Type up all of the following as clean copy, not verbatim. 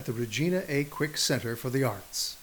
the Regina A. Quick Center for the Arts.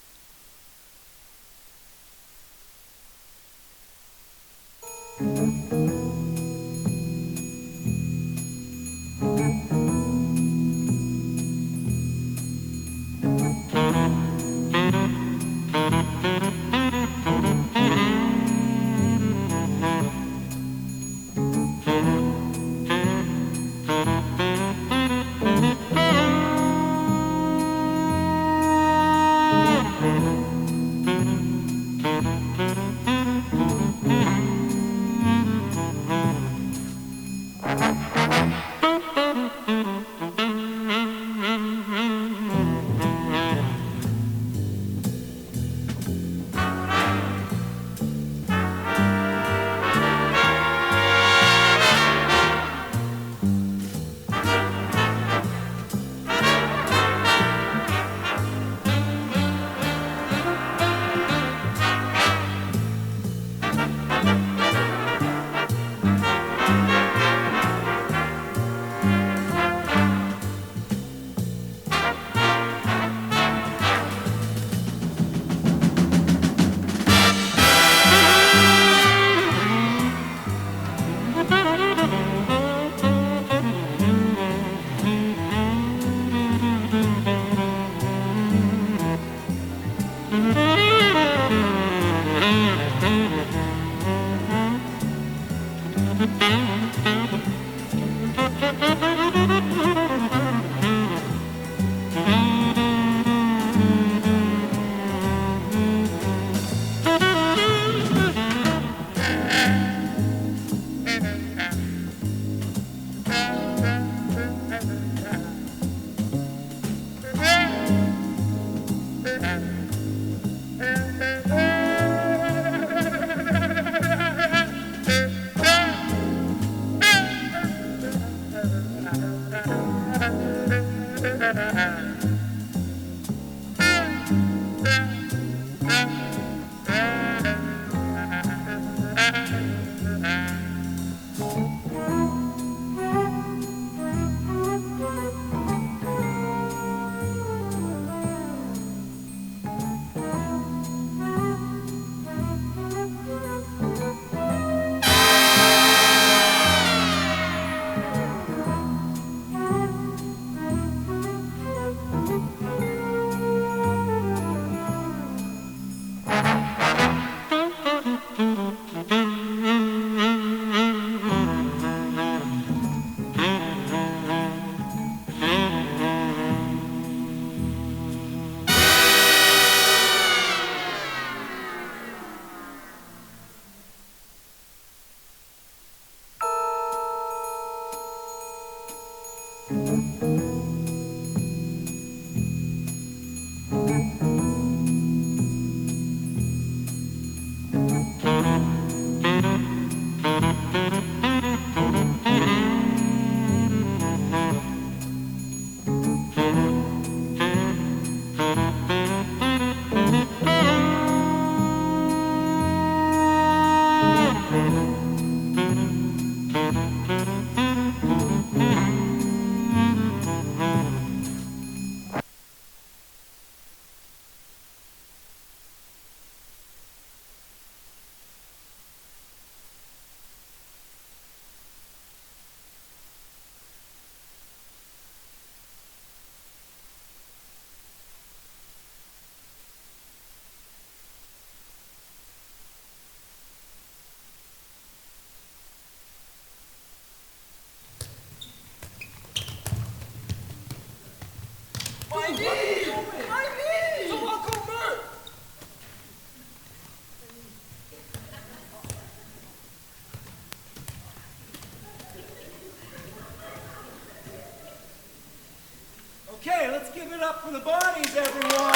Okay, let's give it up for the Bonnies, everyone.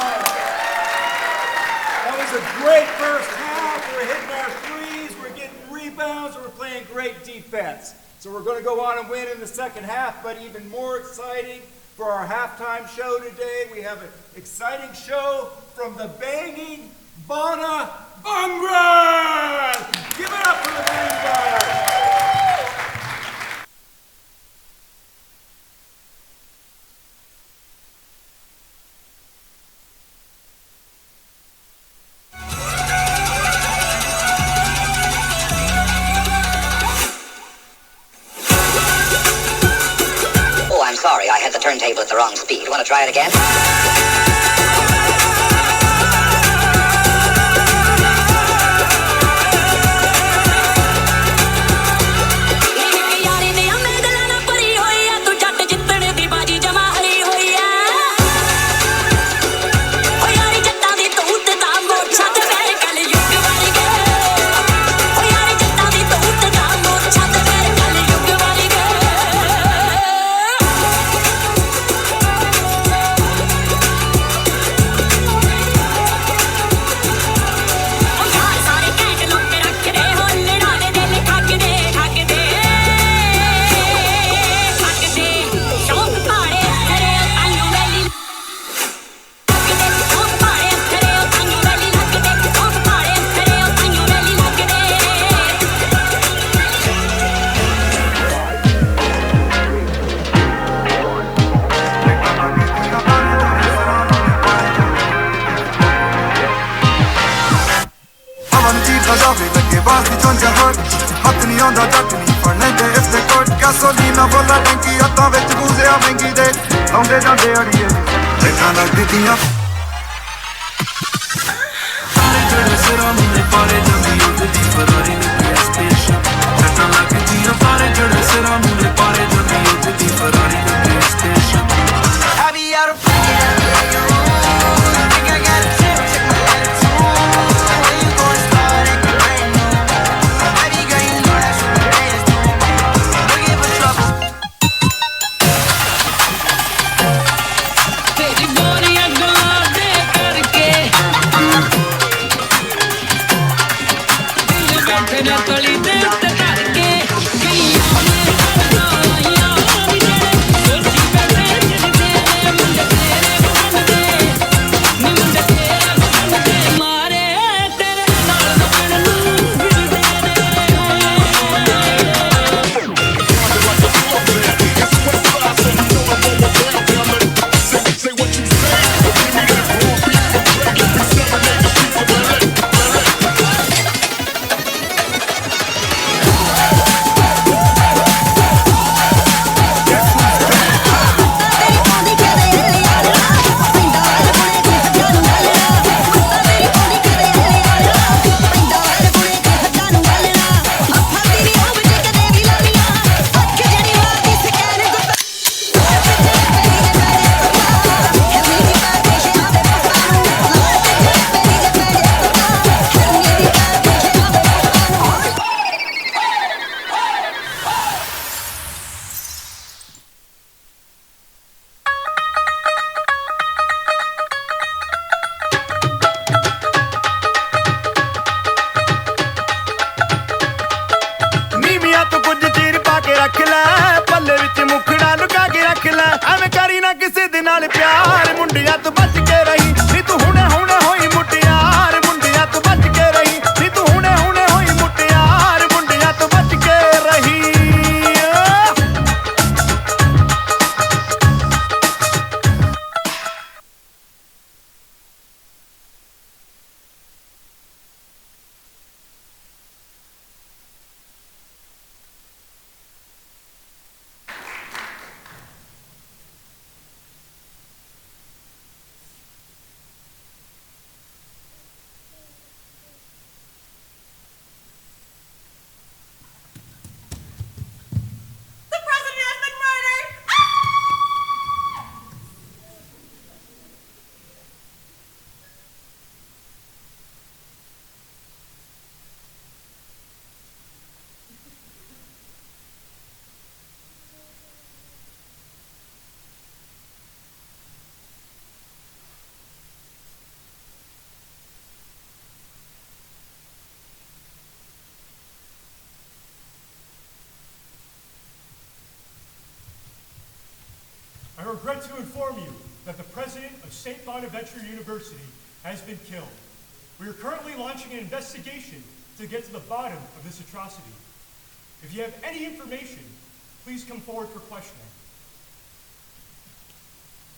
That was a great first half. We're hitting our threes, we're getting rebounds, and we're playing great defense. So we're going to go on and win in the second half, but even more exciting for our halftime show today, we have an exciting show from the Banging Bana Bangran! Give it up for the Banging Bana! turntable at the wrong speed. Want to try it again? ਹੱਥ ਨਹੀਂ ਆਉਂਦਾ ਜੱਟ ਨਹੀਂ ਫੜ ਲੈਂਦੇ ਇਸ ਦੇ ਕੋਟ Gasolina ਬੋਲਾ ਟੈਂਕੀ ਹੱਥਾਂ ਵਿੱਚ ਗੂਜ਼ਿਆ ਮਹਿੰਗੀ ਦੇ ਲਾਉਂਦੇ ਜਾਂਦੇ ਅੜੀਏ ਦੇਖਾਂ ਲੱਗਦੀਆਂ ਸਾਰੇ ਜਿਹੜੇ ਸਿਰਾਂ ਮੁੰਡੇ ਪਾਲੇ ਜਾਂਦੀ ਉੱਡਦੀ ਫਰਾਰੀ ਲੱਗੀ ਸਟੇਸ਼ਨ ਦੇਖਾਂ ਲੱਗਦੀਆਂ ਸਾਰੇ ਜਿਹੜੇ ਸਿਰਾਂ ਮੁੰਡੇ ਪਾਲੇ ਜਾਂਦੀ ਉੱਡਦੀ ਫਰਾਰੀ ਲੱਗੀ station Heavy out of I regret to inform you that the president of St. Bonaventure University has been killed. We are currently launching an investigation to get to the bottom of this atrocity. If you have any information, please come forward for questioning.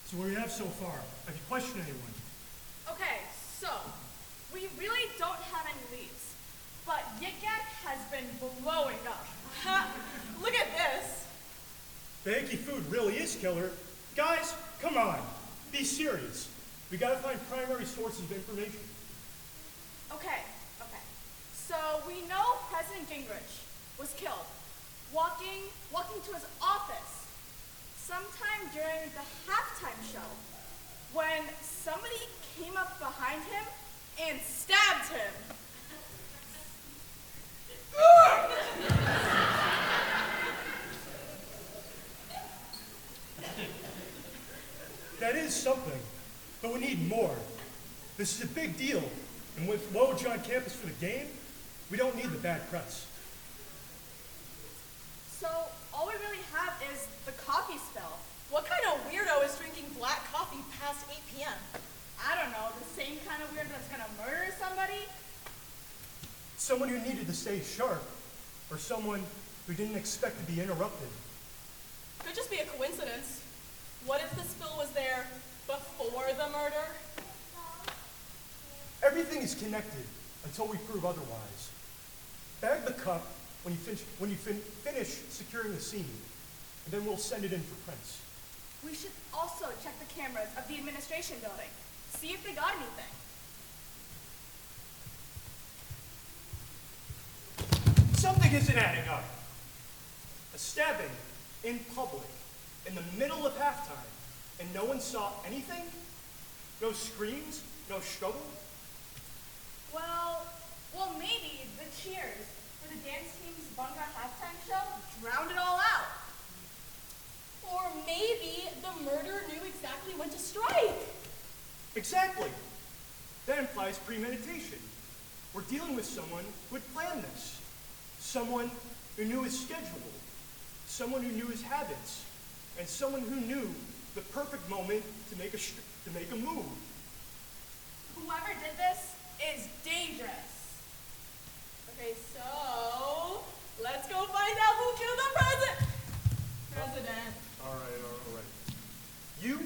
So what do you have so far? Have you questioned anyone? Okay, so we really don't have any leads, but Yik Yak has been blowing up. Look at this. The Yankee food really is killer. Guys, come on. Be serious. We gotta find primary sources of information. Okay. So we know President Gingerich was killed walking to his office sometime during the halftime show when somebody came up behind him and stabbed him. That is something, but we need more. This is a big deal, and with Woj on campus for the game, we don't need the bad press. So all we really have is the coffee spill. What kind of weirdo is drinking black coffee past 8 p.m.? I don't know, the same kind of weirdo that's gonna murder somebody? Someone who needed to stay sharp, or someone who didn't expect to be interrupted. Could just be a coincidence. What if the spill was there before the murder? Everything is connected until we prove otherwise. Bag the cup when you finish securing the scene, and then we'll send it in for prints. We should also check the cameras of the administration building, see if they got anything. Something isn't adding up. A stabbing in public in the middle of halftime, and no one saw anything? No screams? No struggle? Well, maybe the cheers for the dance team's Bunga halftime show drowned it all out. Or maybe the murderer knew exactly when to strike. Exactly. That implies premeditation. We're dealing with someone who had planned this. Someone who knew his schedule. Someone who knew his habits. And someone who knew the perfect moment to make a move. Whoever did this is dangerous. Okay, so let's go find out who killed the president. All right. You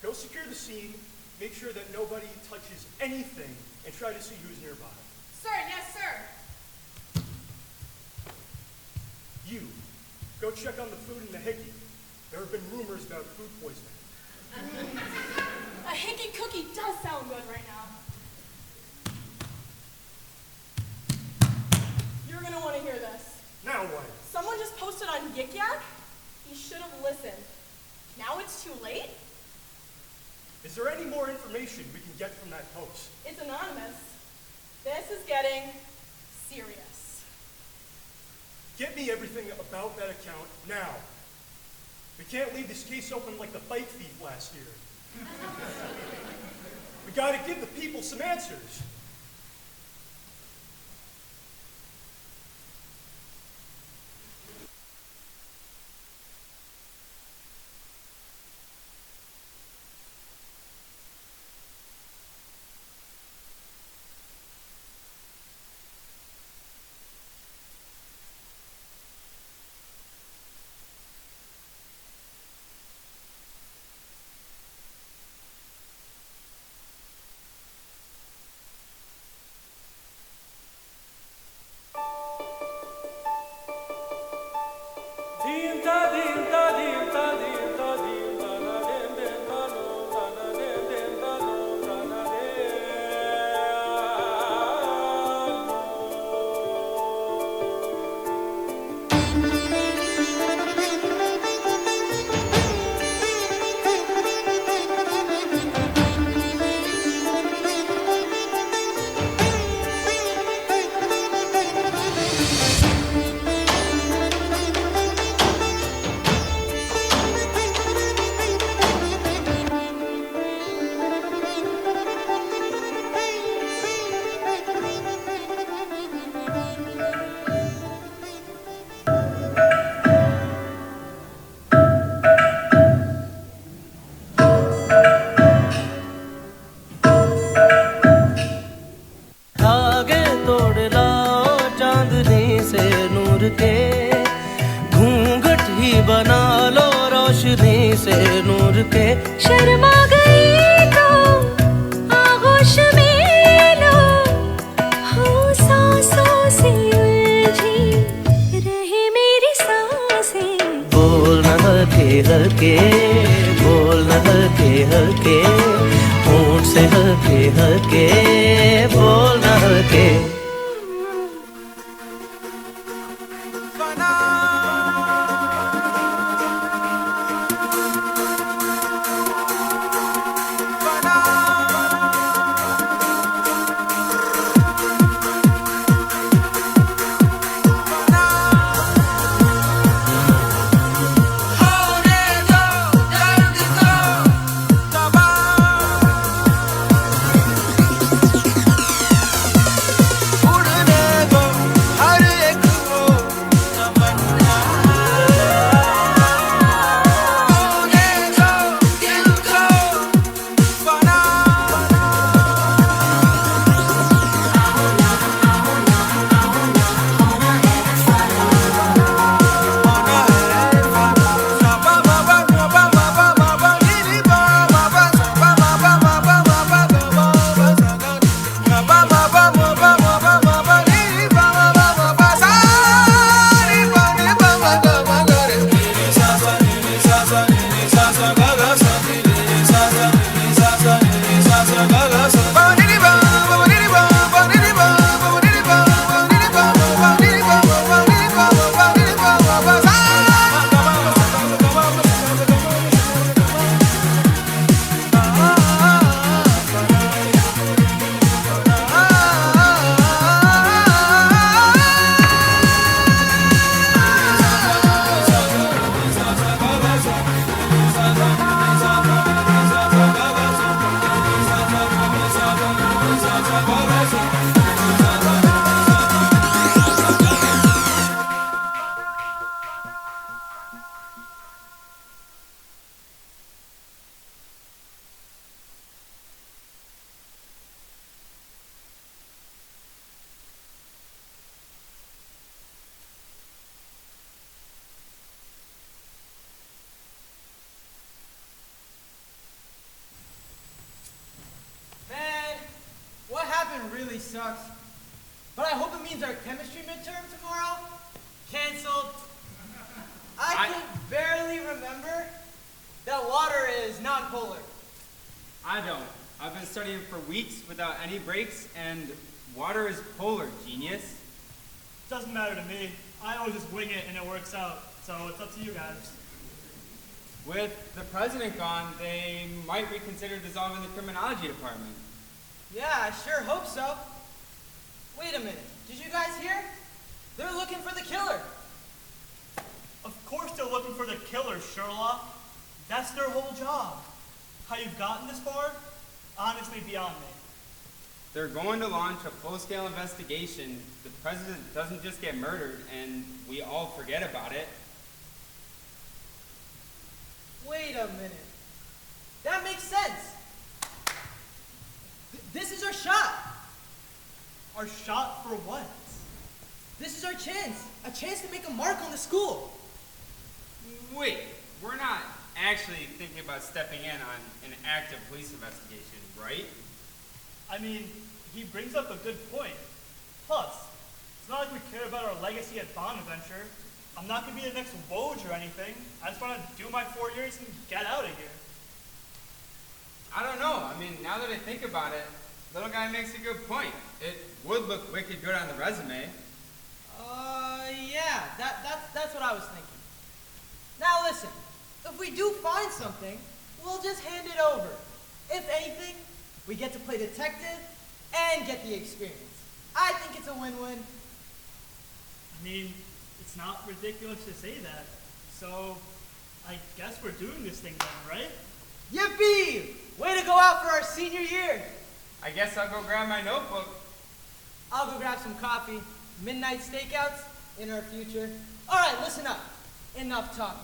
go secure the scene, make sure that nobody touches anything, and try to see who's nearby. Sir, yes, sir. You go check on the food in the hickey. There have been rumors about food poisoning. A hickey cookie does sound good right now. You're gonna want to hear this. Now what? Someone just posted on Yik Yak. He should have listened. Now it's too late? Is there any more information we can get from that post? It's anonymous. This is getting serious. Get me everything about that account now. We can't leave this case open like the bike thief last year. We gotta give the people some answers. Sharma गई तो आगोश में लो हो सांसों से उलझी रहे मेरी सांसें बोल न हल्के हल्के बोल हल्के होंठ से हल्के हल्के बोलना हल्के Really sucks. But I hope it means our chemistry midterm tomorrow. Canceled. I can barely remember that water is non-polar. I don't. I've been studying for weeks without any breaks, and water is polar, genius. Doesn't matter to me. I always just wing it and it works out. So it's up to you guys. With the president gone, they might reconsider dissolving the criminology department. Yeah, I sure hope so. Wait a minute. Did you guys hear? They're looking for the killer. Of course they're looking for the killer, Sherlock. That's their whole job. How you've gotten this far? Honestly, beyond me. They're going to launch a full-scale investigation. The president doesn't just get murdered, and we all forget about it. Wait a minute. That makes sense. This is our shot. Our shot for what? This is our chance. A chance to make a mark on the school. Wait, we're not actually thinking about stepping in on an active police investigation, right? I mean, he brings up a good point. Plus, it's not like we care about our legacy at Bonaventure. I'm not going to be the next Woj or anything. I just want to do my 4 years and get out of here. I don't know. I mean, now that I think about it, little guy makes a good point. It would look wicked good on the resume. Yeah, that's what I was thinking. Now listen, if we do find something, we'll just hand it over. If anything, we get to play detective and get the experience. I think it's a win-win. I mean, it's not ridiculous to say that. So, I guess we're doing this thing then, right? Yippee! Way to go out for our senior year. I guess I'll go grab my notebook. I'll go grab some coffee. Midnight stakeouts in our future. All right, listen up. Enough talking.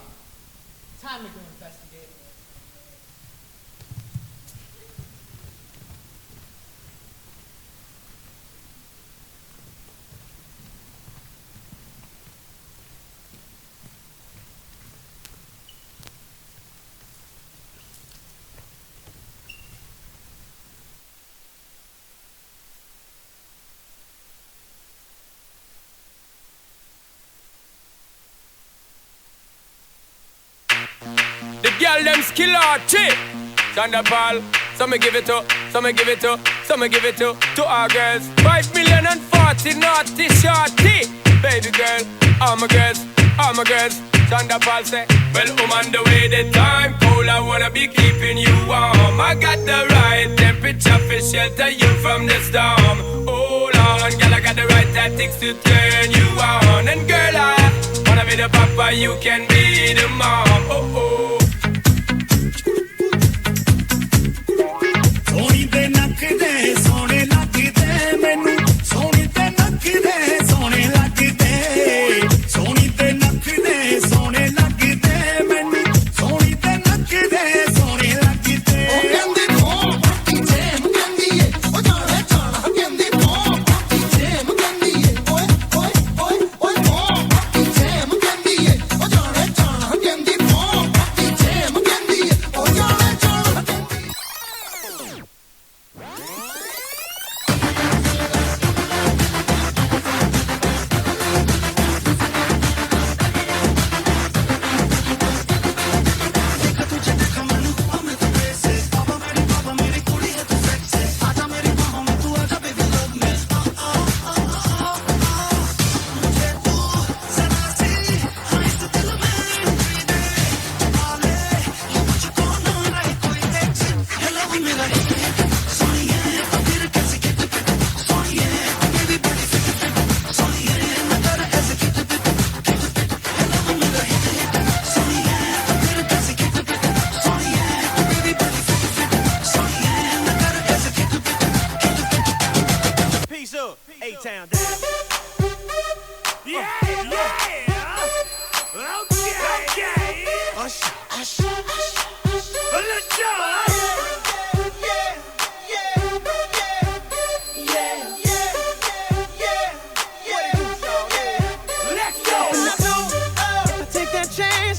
Time to go investigate. The girl them skill arty. Chanda Paul. Some give it to, some give it to, some give it to our girls. 5,040,000 naughty shorty. Baby girl, all my girls, all my girls. Chanda Paul say, well, on the way the time cold, I wanna be keeping you warm. I got the right temperature for shelter you from the storm. Hold on, girl, I got the right tactics to turn you on. And girl, I wanna be the papa, you can be the mom. Oh, oh. ਸੋਹਣੀ ਤੇ ਨੱਕਦੇ ਸੋਹਣੇ ਲੱਗਦੇ ਮੈਨੂੰ ਸੋਹਣੀ ਤੇ ਨੱਕਦੇ ਸੋਹਣੇ ਲੱਗਦੇ ਸੋਹਣੀ ਤੇ ਨੱਕਦੇ ਸੋਹਣੇ ਲੱਗਦੇ ਮੈਨੂੰ ਸੋਹਣੀ ਤੇ ਨੱਕਦੇ ਸੋਹਣੇ ਲੱਗਦੇ ਉਹ ਕਹਿੰਦੀ ਤੂੰ ਪੱਟੀ ਜੇਮ ਕਹਿੰਦੀ ਏ ਉਹ ਜਾਣਾ ਜਾਣਾ ਕਹਿੰਦੀ ਤੂੰ ਪੱਟੀ ਜੇਮ ਕਹਿੰਦੀ ਏ ਓਏ ਓਏ ਓਏ ਓਏ ਤੂੰ ਪੱਟੀ ਜੇਮ ਕਹਿੰਦੀ ਏ ਉਹ ਜਾਣਾ ਜਾਣਾ ਕਹਿੰਦੀ ਤੂੰ ਪੱਟੀ ਜੇਮ ਕਹਿੰਦੀ ਏ ਉਹ ਜਾਣਾ ਜਾਣਾ ਕਹਿੰਦੀ A-Town down. Yeah, yeah. Okay, okay. Usher, usher, usher. Let's go.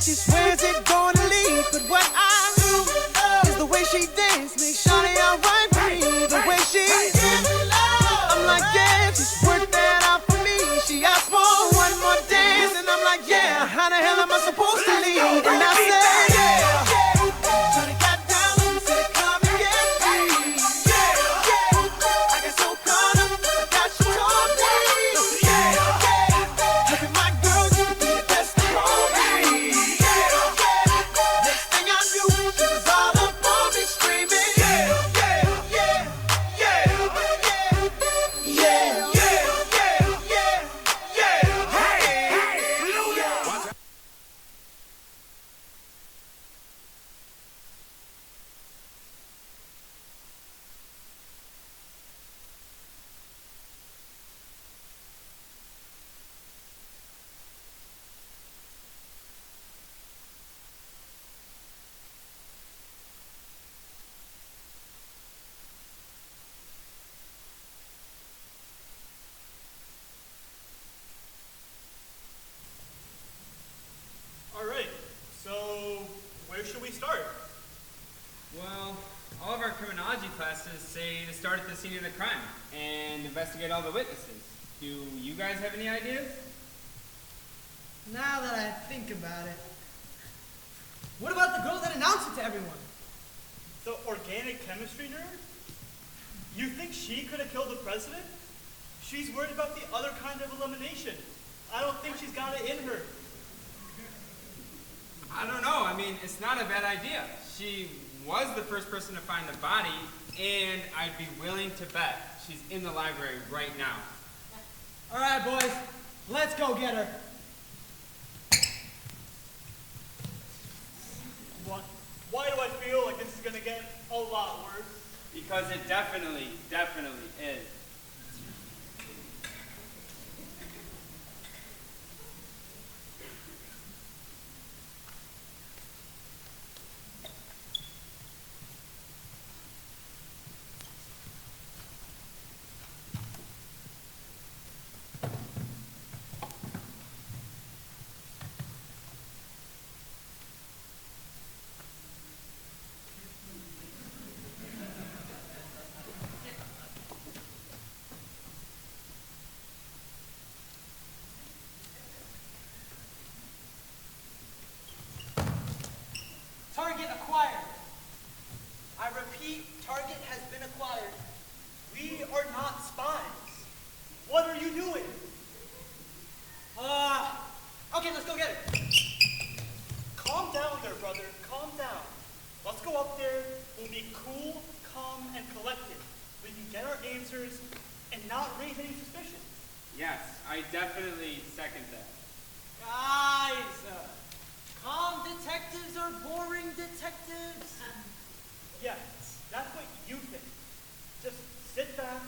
She swears it's gonna leave, but what I do is the way she dance makes Shawty alright for me. The way she, I'm like, yeah, she's worked that out for me. She asked for one more dance, and I'm like, yeah, how the hell am I supposed to leave? And I said, yeah. Shawty got down and said, come and get me. I got so caught up, I got you told me. Look at my girl, you be the best of all me. Alright, so where should we start? Well, all of our criminology classes say to start at the scene of the crime and investigate all the witnesses. Do you guys have any ideas? Now that I think about it, what about the girl that announced it to everyone? The organic chemistry nerd? You think she could have killed the president? She's worried about the other kind of elimination. I don't think she's got it in her. I don't know. I mean, it's not a bad idea. She was the first person to find the body, and I'd be willing to bet she's in the library right now. All right, boys, let's go get her. Why do I feel like this is going to get a lot worse? Because it definitely is. Target has been acquired. We are not spies. What are you doing? Okay, let's go get it. Calm down there, brother. Calm down. Let's go up there. We'll be cool, calm, and collected. We can get our answers and not raise any suspicion. Yes, I definitely second that. Guys, calm detectives are boring detectives. Yes, that's what you think. Just sit back,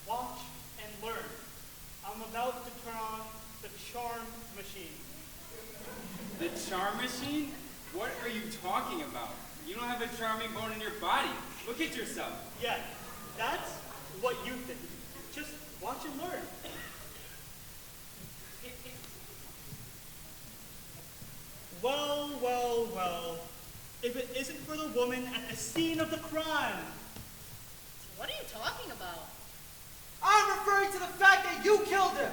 watch, and learn. I'm about to turn on the charm machine. The charm machine? What are you talking about? You don't have a charming bone in your body. Look at yourself. Yeah, that's what you think. Just watch and learn. Well, well, well. If it isn't for the woman at the scene of the crime. What are you talking about? I'm referring to the fact that you killed him.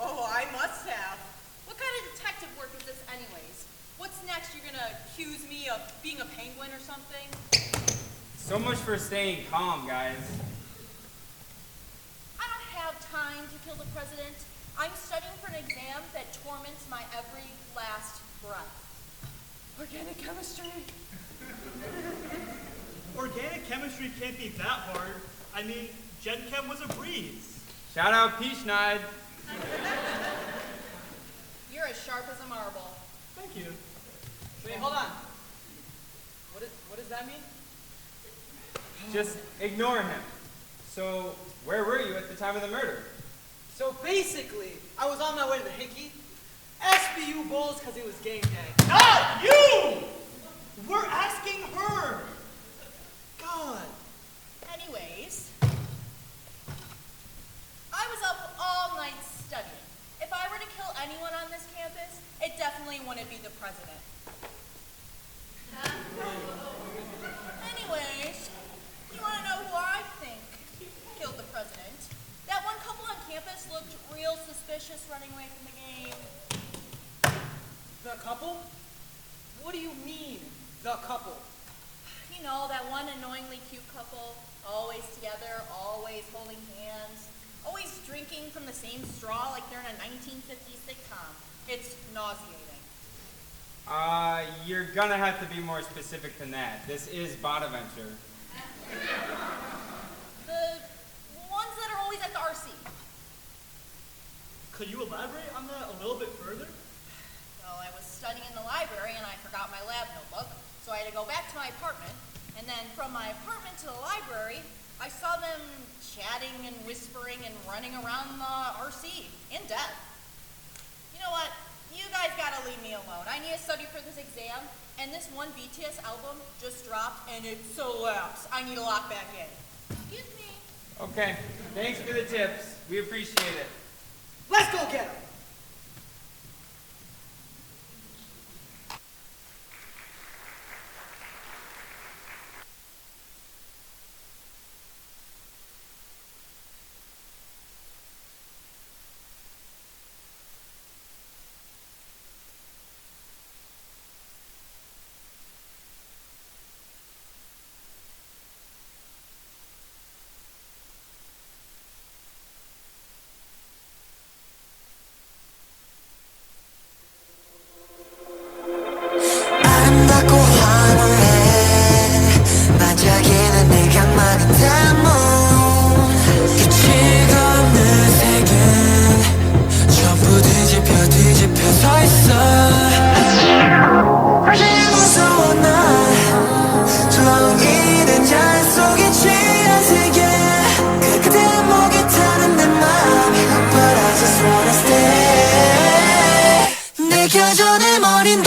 Oh, I must have. What kind of detective work is this anyways? What's next? You're gonna accuse me of being a penguin or something? So much for staying calm, guys. I don't have time to kill the president. I'm studying for an exam that torments my every last breath. Organic chemistry. Organic chemistry can't be that hard. I mean, Gen Chem was a breeze. Shout out Peachnight. You're as sharp as a marble. Thank you. Wait, hold on. What does that mean? Just ignore him. So, where were you at the time of the murder? So basically, I was on my way to the Hickey. SBU Bulls because it was game day. Not you! We're asking her. God. Anyways, I was up all night studying. If I were to kill anyone on this campus, it definitely wouldn't be the president. Anyways, you want to know who I think killed the president? That one couple on campus looked real suspicious running away from the game. The couple? What do you mean, the couple? You know, that one annoyingly cute couple, always together, always holding hands, always drinking from the same straw like they're in a 1950s sitcom. It's nauseating. You're gonna have to be more specific than that. This is Bonaventure. The ones that are always at the RC. Could you elaborate on that a little bit further? Well, I was studying in the library and I forgot my lab notebook, so I had to go back to my apartment. And then from my apartment to the library, I saw them chatting and whispering and running around the RC in depth. You know what? You guys gotta leave me alone. I need to study for this exam, and this one BTS album just dropped and it slaps. I need to lock back in. Excuse me. Okay, thanks for the tips. We appreciate it. Let's go get him. 아름답고 황홀해 반짝이는 내 강만한 대문 끝이 없는 색은 전부 뒤집혀 서있어 사실 무서워 난 조용히는 자연 속에 취한 세계 그 그대 목에 타는 내 맘 But I just wanna stay 내 겨전의 머린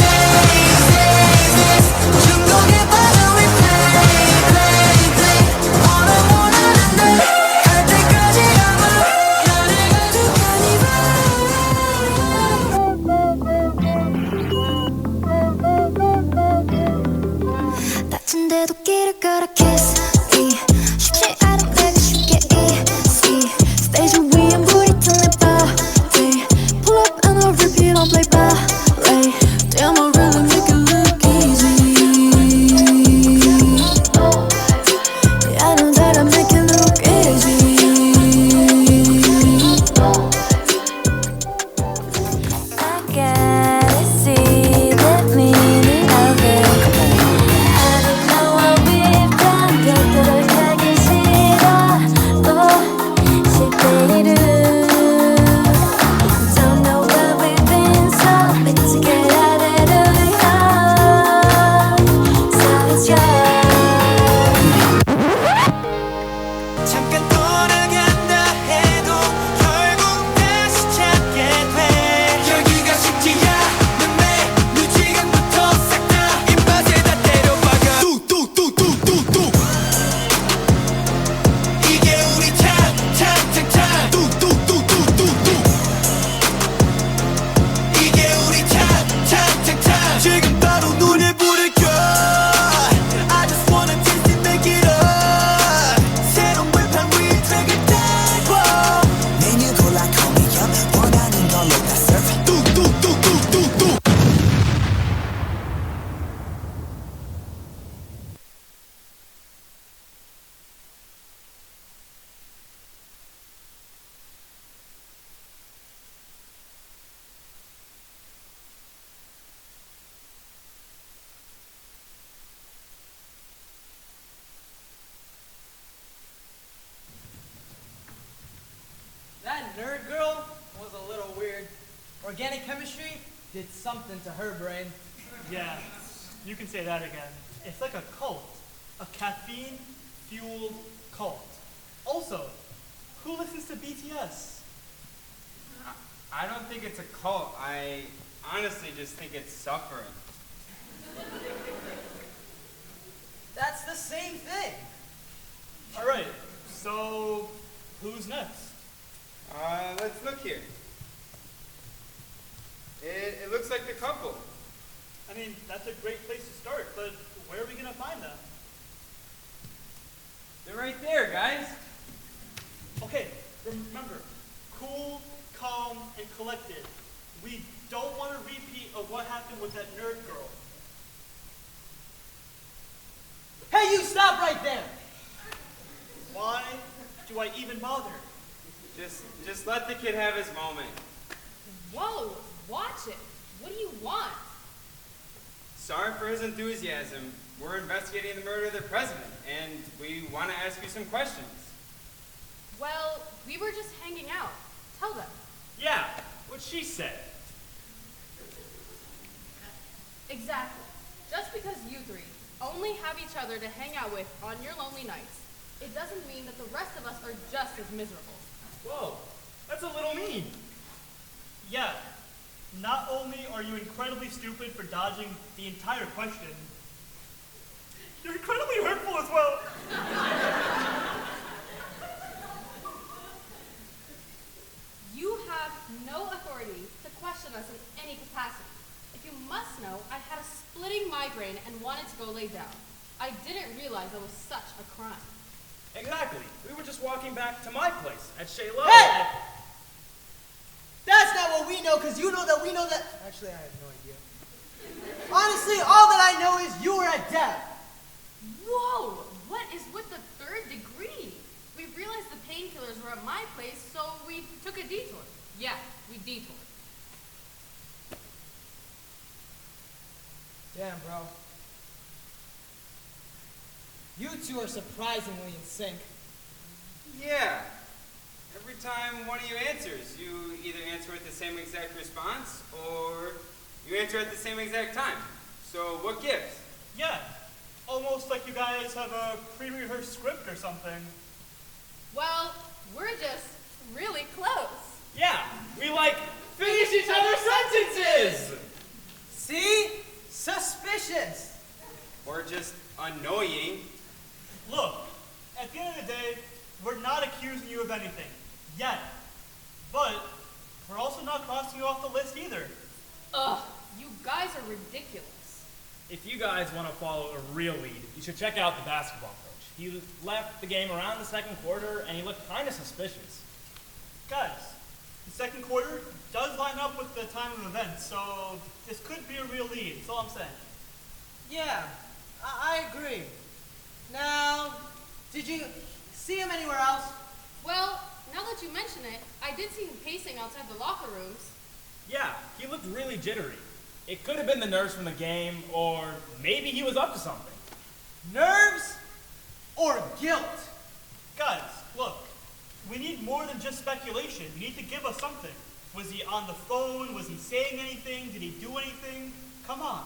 중독에 빠져 we play 원하는 날 때까지 아마 연애가 다친데도 길을 걸어 kiss me 쉽지 않은 내가 쉽게 easy 스테이지 위엔 불이 탄 내 body pull up and I'll repeat on play ballet damn I really make it look easy Organic chemistry did something to her brain. Yeah, you can say that again. It's like a cult. A caffeine-fueled cult. Also, who listens to BTS? I don't think it's a cult. I honestly just think it's suffering. That's the same thing. All right, so who's next? Let's look here. It looks like the couple. I mean, that's a great place to start, but where are we gonna find them? They're right there, guys. Okay, remember, cool, calm, and collected. We don't want a repeat of what happened with that nerd girl. Hey, you stop right there! Why do I even bother? Just let the kid have his moment. Whoa, watch it. What do you want? Sorry for his enthusiasm. We're investigating the murder of the president, and we want to ask you some questions. Well, we were just hanging out. Tell them. Yeah, what she said. Exactly. Just because you three only have each other to hang out with on your lonely nights, it doesn't mean that the rest of us are just as miserable. Whoa, that's a little mean. Yeah, not only are you incredibly stupid for dodging the entire question, you're incredibly hurtful as well. You have no authority to question us in any capacity. If you must know, I had a splitting migraine and wanted to go lay down. I didn't realize that was such a crime. Exactly. We were just walking back to my place at Shayla. Hey! That's not what we know, because you know that we know that. Actually, I have no idea. Honestly, all that I know is you were at Dev. Whoa! What is with the third degree? We realized the painkillers were at my place, so we took a detour. Yeah, we detoured. Damn, bro. You two are surprisingly in sync. Yeah. Every time one of you answers, you either answer with the same exact response, or you answer at the same exact time. So what gives? Yeah, almost like you guys have a pre-rehearsed script or something. Well, we're just really close. Yeah, we like finish each other's sentences. See? Suspicious. Or just annoying. Look, at the end of the day, we're not accusing you of anything. Yet. But we're also not crossing you off the list either. Ugh, you guys are ridiculous. If you guys want to follow a real lead, you should check out the basketball coach. He left the game around the second quarter, and he looked kind of suspicious. Guys, the second quarter does line up with the time of events, so this could be a real lead. That's all I'm saying. Yeah, I agree. Now, did you see him anywhere else? Well, now that you mention it, I did see him pacing outside the locker rooms. Yeah, he looked really jittery. It could have been the nerves from the game, or maybe he was up to something. Nerves or guilt? Guys, look, we need more than just speculation. You need to give us something. Was he on the phone? Was he saying anything? Did he do anything? Come on.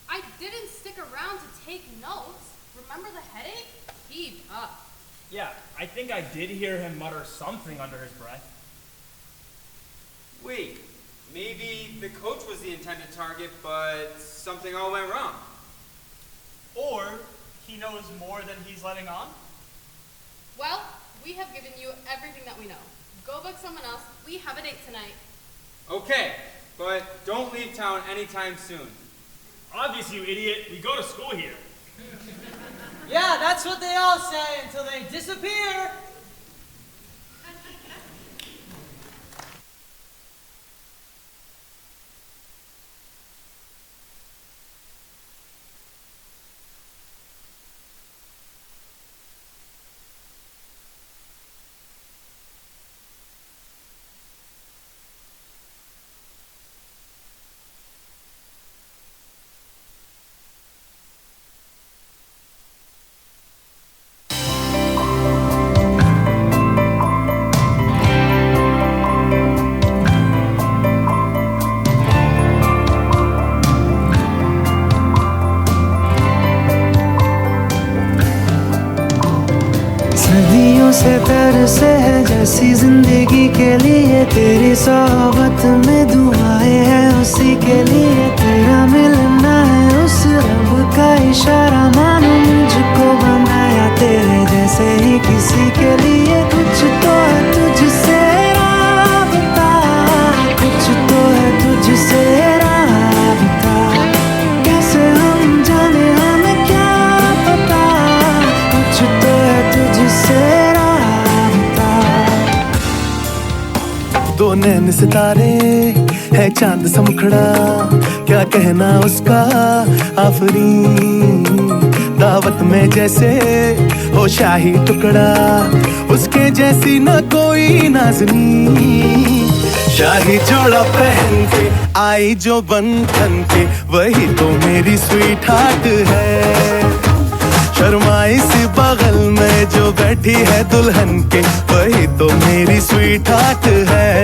I didn't stick around to take notes. Remember the headache? Heaved up. Yeah, I think I did hear him mutter something under his breath. Wait, maybe the coach was the intended target, but something all went wrong. Or he knows more than he's letting on? Well, we have given you everything that we know. Go book someone else. We have a date tonight. Okay, but don't leave town anytime soon. Obviously, you idiot. We go to school here. Yeah, that's what they all say until they disappear. सदियों से तरसे है जैसी जिंदगी के लिए तेरी सोहबत में दुआएं हैं उसी के लिए तेरा मिलना है उस रब का इशारा मानो मुझको बनाया तेरे जैसे ही किसी के लिए कुछ तो है तुझसे राबता कुछ तो है तुझसे राबता कैसे हम जाने हमें क्या पता कुछ तो है तुझसे राबता दो नैन सितारे है चांद सा मुखड़ा क्या कहना उसका आफरीन दावत में जैसे हो शाही टुकड़ा उसके जैसी न कोई नाज़नीं शाही जोड़ा पहन के आई जो बंधन के वही तो मेरी स्वीट हार्ट है शर्माई सी बगल में जो बैठी है दुल्हन के वही तो मेरी स्वीट हार्ट है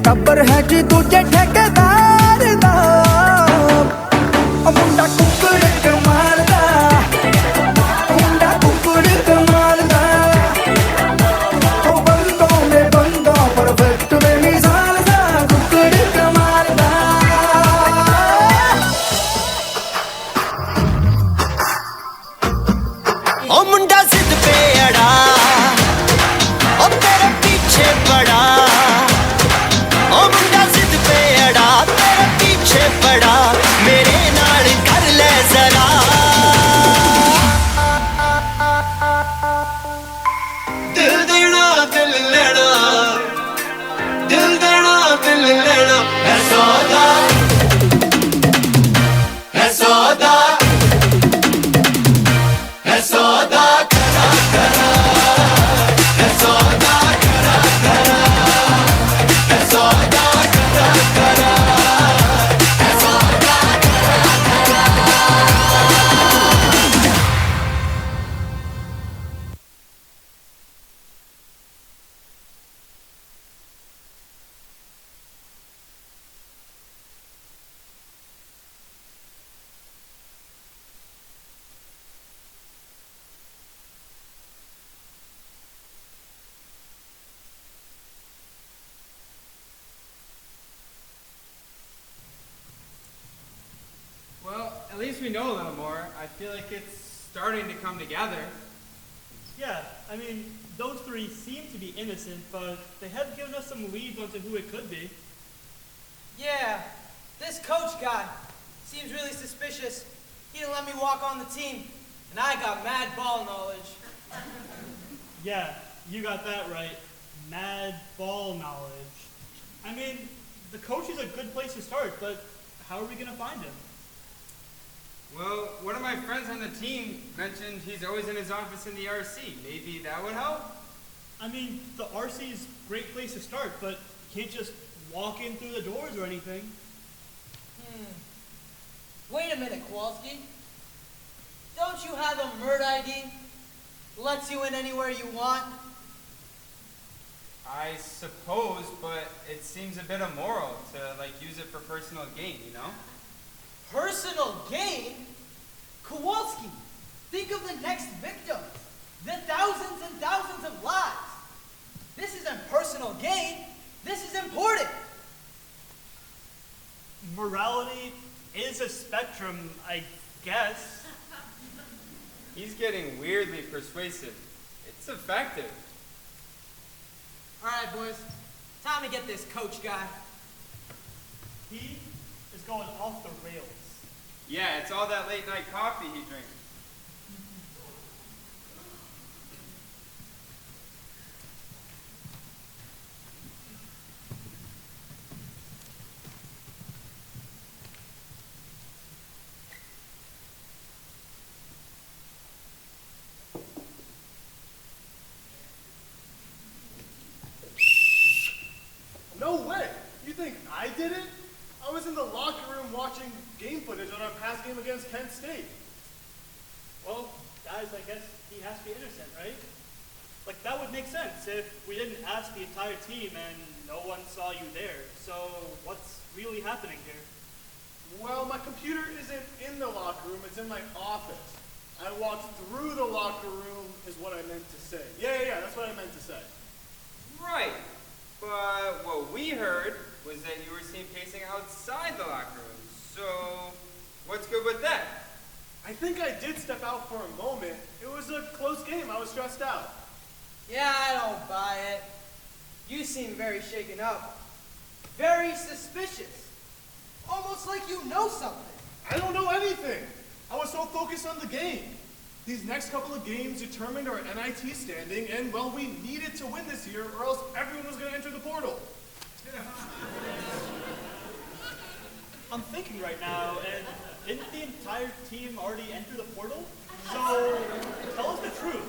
टब्बर है जी दूजे ठेकेदार दा मुंडा कुकड़ कमाल दा मुंडा कुकड़ कमाल दा ओ बंदों में बंदा परफेक्ट में मिसाल दा कुकड़ कमाल दा ओ मुंडा जिद पे अड़ा ओ तेरे पीछे पड़ा पड़ा मेरे नाल कर ले जरा दिल देना दिल लेना दिल देना दिल लेना है सौदा है सौदा है सौदा करा करा है सौदा करा करा है सौदा करा करा At least we know a little more. I feel like it's starting to come together. Yeah, I mean, those three seem to be innocent, but they have given us some leads onto who it could be. Yeah, this coach guy seems really suspicious. He didn't let me walk on the team, and I got mad ball knowledge. Yeah, you got that right. Mad ball knowledge. I mean, the coach is a good place to start, but how are we going to find him? Well, one of my friends on the team mentioned he's always in his office in the RC. Maybe that would help? I mean, the RC is a great place to start, but you can't just walk in through the doors or anything. Wait a minute, Kowalski. Don't you have a MERD ID? Lets you in anywhere you want? I suppose, but it seems a bit immoral to, use it for personal gain, you know? Personal gain? Kowalski, think of the next victims. The thousands and thousands of lives. This isn't personal gain. This is important. Morality is a spectrum, I guess. He's getting weirdly persuasive. It's effective. All right, boys. Time to get this coach guy. He is going off the rails. Yeah, it's all that late night coffee he drinks. No way! You think I did it? I was in the locker room watching game footage on our past game against Kent State. Well, guys, I guess he has to be innocent, right? Like, that would make sense if we didn't ask the entire team and no one saw you there. So, what's really happening here? Well, my computer isn't in the locker room, it's in my office. I walked through the locker room is what I meant to say. Yeah, that's what I meant to say. Right. But what we heard was that you were seen pacing outside the locker room. So, what's good with that? I think I did step out for a moment. It was a close game. I was stressed out. Yeah, I don't buy it. You seem very shaken up. Very suspicious. Almost like you know something. I don't know anything. I was so focused on the game. These next couple of games determined our NIT standing, and, well, we needed to win this year, or else everyone was going to enter the portal. I'm thinking right now, and didn't the entire team already enter the portal? So, tell us the truth.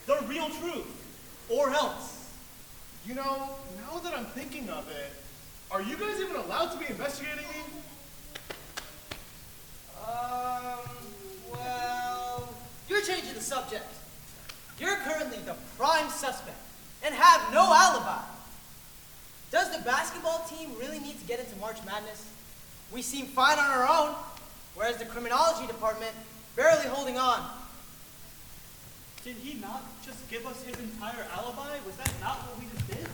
The real truth. Or else. You know, now that I'm thinking of it, are you guys even allowed to be investigating me? Well, you're changing the subject. You're currently the prime suspect and have no alibi. Does the basketball team really need to get into March Madness? We seem fine on our own, whereas the criminology department barely holding on. Did he not just give us his entire alibi? Was that not what we just did?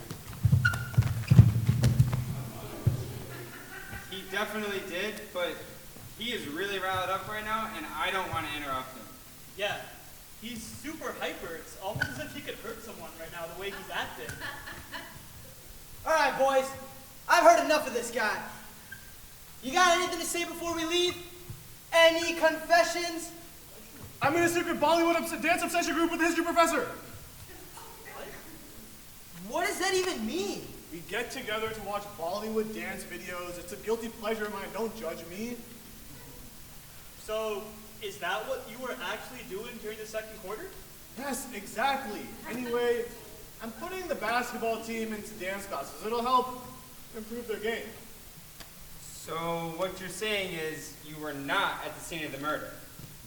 He definitely did, but he is really riled up right now, and I don't want to interrupt him. Yeah, he's super hyper. It's almost as if he could hurt someone right now, the way he's acting. All right, boys. I've heard enough of this guy. You got anything to say before we leave? Any confessions? I'm in a secret Bollywood dance obsession group with the history professor. What does that even mean? We get together to watch Bollywood dance videos. It's a guilty pleasure of mine. Don't judge me. So, is that what you were actually doing during the second quarter? Yes, exactly. Anyway, I'm putting the basketball team into dance classes. It'll help improve their game. So what you're saying is you were not at the scene of the murder?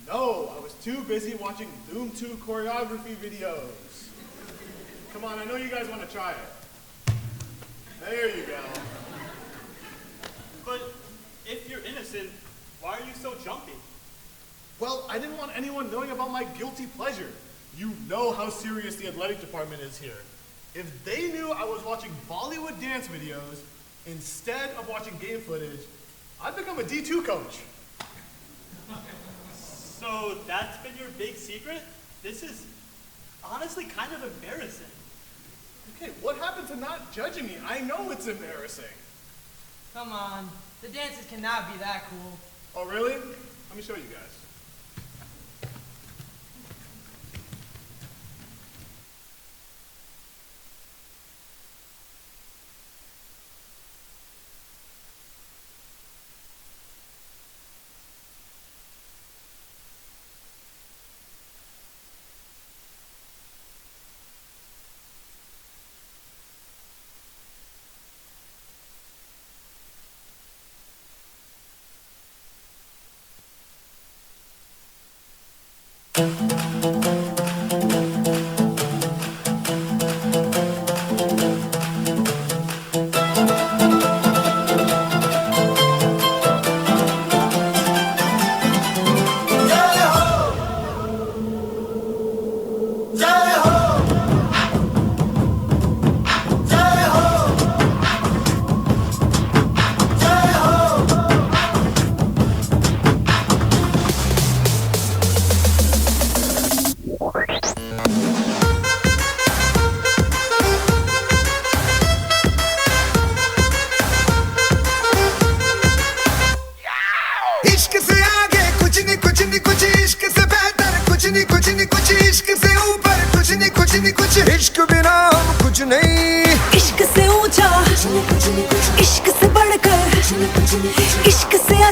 No, I was too busy watching Doom 2 choreography videos. Come on, I know you guys want to try it. There you go. But if you're innocent, why are you so jumpy? Well, I didn't want anyone knowing about my guilty pleasure. You know how serious the athletic department is here. If they knew I was watching Bollywood dance videos instead of watching game footage, I'd become a D2 coach. So that's been your big secret? This is honestly kind of embarrassing. Okay, what happened to not judging me? I know it's embarrassing. Come on, the dances cannot be that cool. Oh, really? Let me show you guys.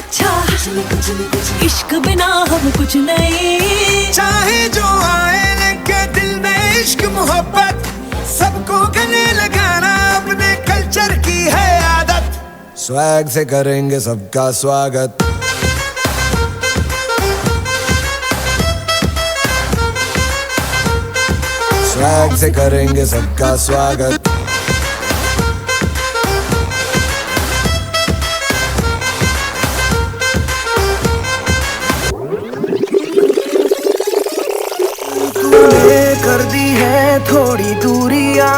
अच्छा इश्क बिना हम कुछ नहीं चाहे जो आए लगे दिल में इश्क मोहब्बत सबको गले लगाना अपने कल्चर की है आदत स्वैग से करेंगे सबका स्वागत स्वैग से करेंगे सबका स्वागत कर दी है थोड़ी दूरियां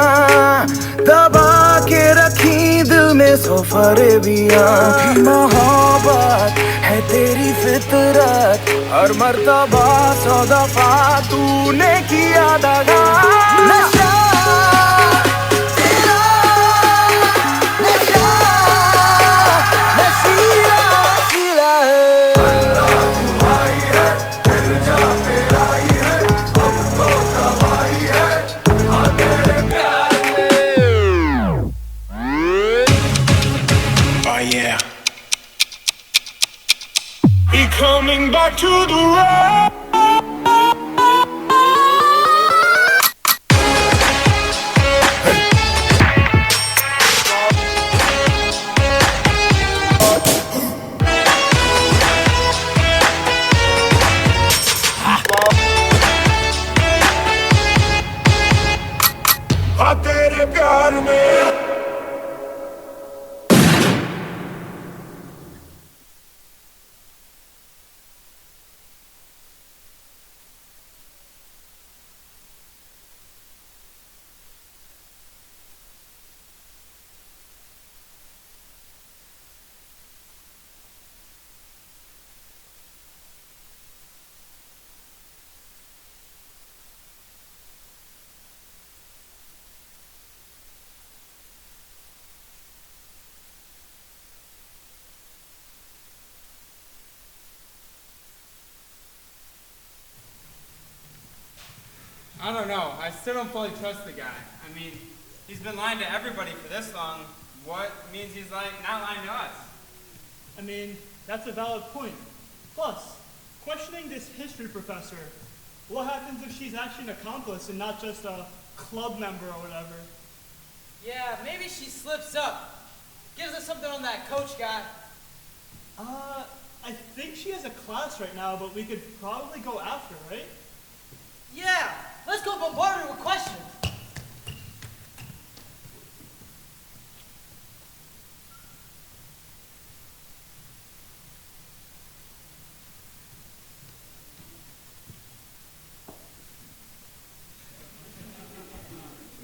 दबा के रखी दिल में सौ फरेबियां मोहब्बत है तेरी फितरत हर मर्तबा सौ दफा तूने किया दगा नशा तेरा नशा नशीला नशीला है अल्लाह तुम्हारी है दिल जा तेरा ही है Coming back to the road. तेरे प्यार में I don't know. I still don't fully trust the guy. I mean, he's been lying to everybody for this long. What means he's not lying to us? I mean, that's a valid point. Plus, questioning this history professor, what happens if she's actually an accomplice and not just a club member or whatever? Yeah, maybe she slips up. Gives us something on that coach guy. I think she has a class right now, but we could probably go after, right? Yeah, let's go bombard her with questions.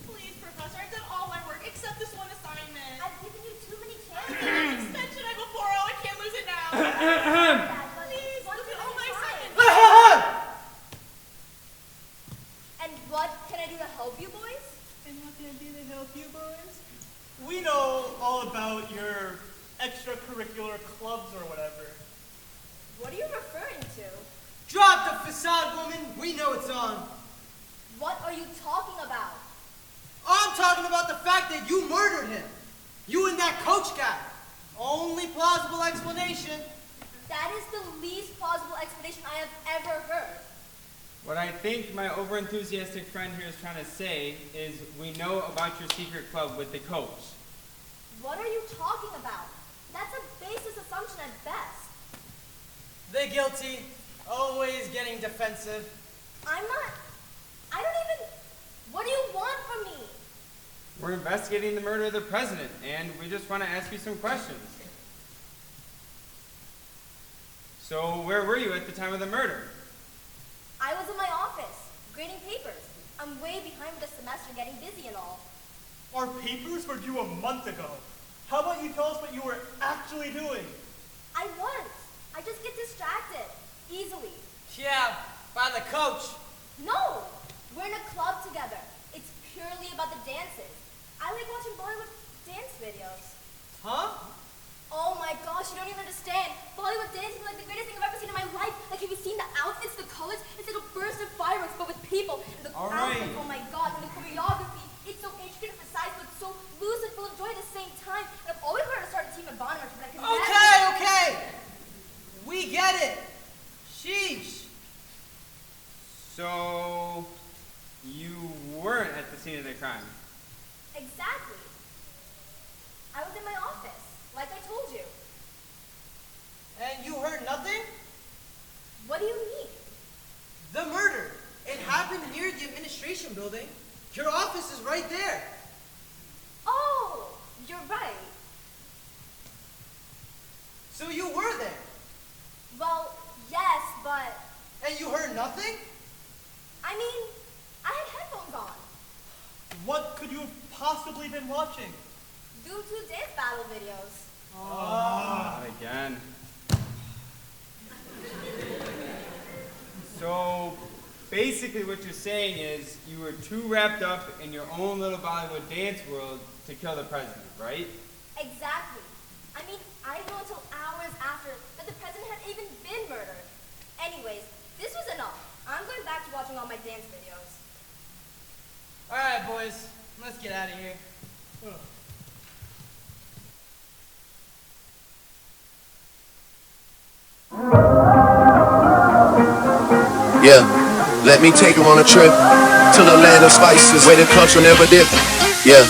Please, Professor, I've done all my work except this one assignment. I've given you too many chances. Extension, I go 4-0. I can't lose it now. Please, look at all my assignments. And what can I do to help you boys? And what can I do to help you boys? We know all about your extracurricular clubs or whatever. What are you referring to? Drop the facade, woman. We know it's on. What are you talking about? I'm talking about the fact that you murdered him. You and that coach guy. Only plausible explanation. That is the least plausible explanation I have ever heard. What I think my overenthusiastic friend here is trying to say is we know about your secret club with the coach. What are you talking about? That's a baseless assumption at best. The guilty. Always getting defensive. I don't even... What do you want from me? We're investigating the murder of the president, and we just want to ask you some questions. So, where were you at the time of the murder? I was in my office, grading papers. I'm way behind with the semester, getting busy and all. Our papers were due a month ago. How about you tell us what you were actually doing? I was. I just get distracted. Easily. Yeah, by the coach. No! We're in a club together. It's purely about the dances. I like watching Bollywood dance videos. Huh? Oh my gosh, you don't even understand. Bollywood dancing is like the greatest thing I've ever seen in my life. Like, have you seen the outfits, the colors? It's like a burst of fireworks, but with people. And the All crowd, right. like, oh my god, and the choreography. It's so intricate and precise, but so loose and full of joy at the same time. And I've always wanted to start a team at Bonham. Okay. weren't at the scene of the crime. Exactly. I was in my office, like I told you. And you heard nothing? What do you mean? The murder. It happened near the administration building. Your office is right there. Oh, you're right. So you were there? Well, yes, but... And you heard nothing? I mean, I had headphones on. What could you have possibly been watching? YouTube dance battle videos. Not again. So, basically what you're saying is you were too wrapped up in your own little Bollywood dance world to kill the president, right? Exactly. I mean, I didn't know until hours after that the president had even been murdered. Anyways, this was enough. I'm going back to watching all my dance videos. All right, boys. Let's get out of here. Yeah, let me take you on a trip to the land of spices where the culture never dip. Yeah,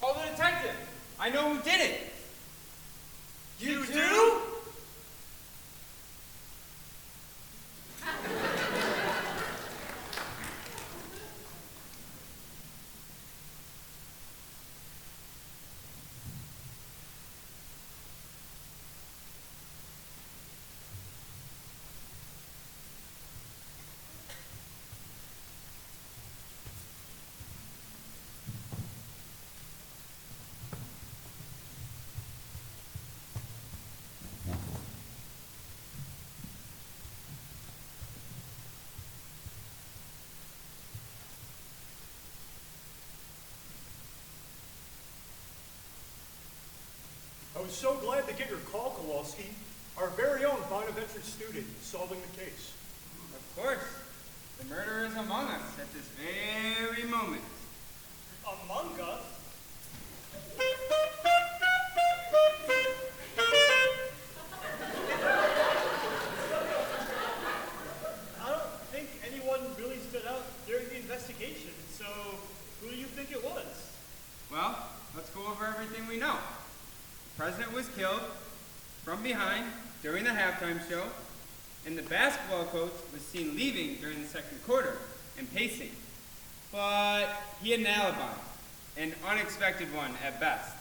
Call the detective. I know who did it. You do? so glad to get your call, Kowalski. Our very own Bonaventure student is solving the case. Of course. The murderer is among us at this very moment. Among us? I don't think anyone really stood out during the investigation, so who do you think it was? Well, let's go over everything we know. The president was killed from behind during the halftime show, and the basketball coach was seen leaving during the second quarter and pacing. But he had an alibi, an unexpected one at best.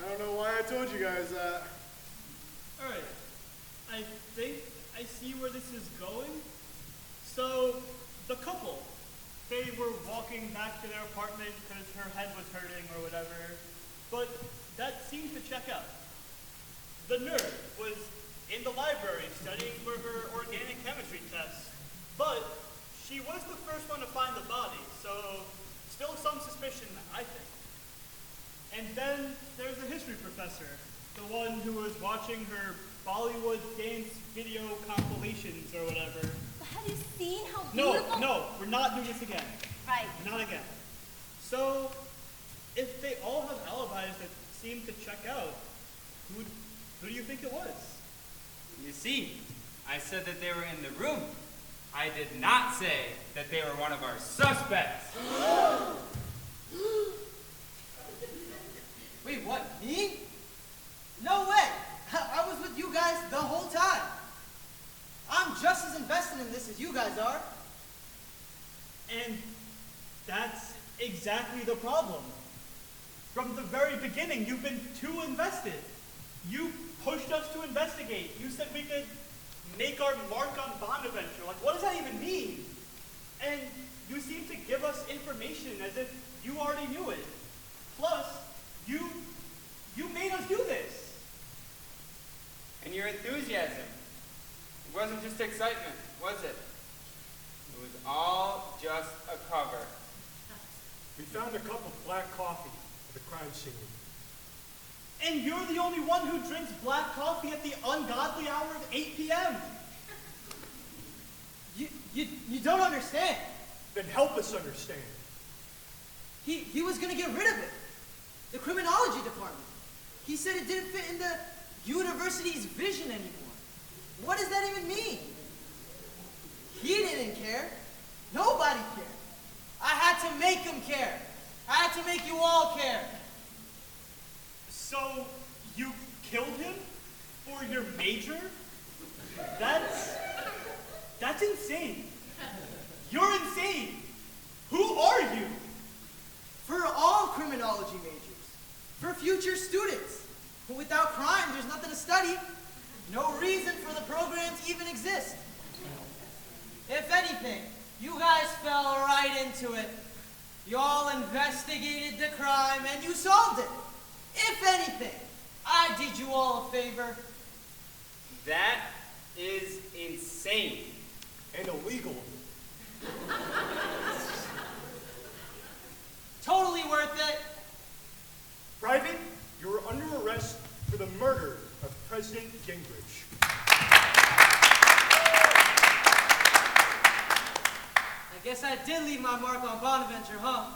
I don't know why I told you guys that. Alright, I think I see where this is going. So, the couple, they were walking back to their apartment because her head was hurting or whatever, but that seemed to check out. The nerd was in the library studying for her organic chemistry test, but she was the first one to find the body, so still some suspicion, I think. And then there's the history professor, the one who was watching her Bollywood dance video compilations or whatever. But have you seen how beautiful? No, we're not doing this again. Right. Not again. So, if they all have alibis that seem to check out, who do you think it was? You see, I said that they were in the room. I did not say that they were one of our suspects. Wait, what, me? No way! I was with you guys the whole time. I'm just as invested in this as you guys are. And that's exactly the problem. From the very beginning, you've been too invested. You pushed us to investigate. You said we could make our mark on Bonaventure. Like, what does that even mean? And you seem to give us information as if you already knew it. Plus, you made us do this. And your enthusiasm, it wasn't just excitement, was it? It was all just a cover. We found a cup of black coffee at the crime scene. And you're the only one who drinks black coffee at the ungodly hour of 8 p.m. You don't understand. Then help us understand. He was gonna get rid of it. The criminology department. He said it didn't fit in the university's vision anymore. What does that even mean? He didn't care. Nobody cared. I had to make him care. I had to make you all care. So, you killed him for your major? That's insane. You're insane. Who are you? For all criminology majors. For future students. But without crime, there's nothing to study. No reason for the program to even exist. If anything, you guys fell right into it. You all investigated the crime and you solved it. If anything, I did you all a favor. That is insane. And illegal. Totally worth it. Private, you're under arrest for the murder of President Gingerich. I guess I did leave my mark on Bonaventure, huh?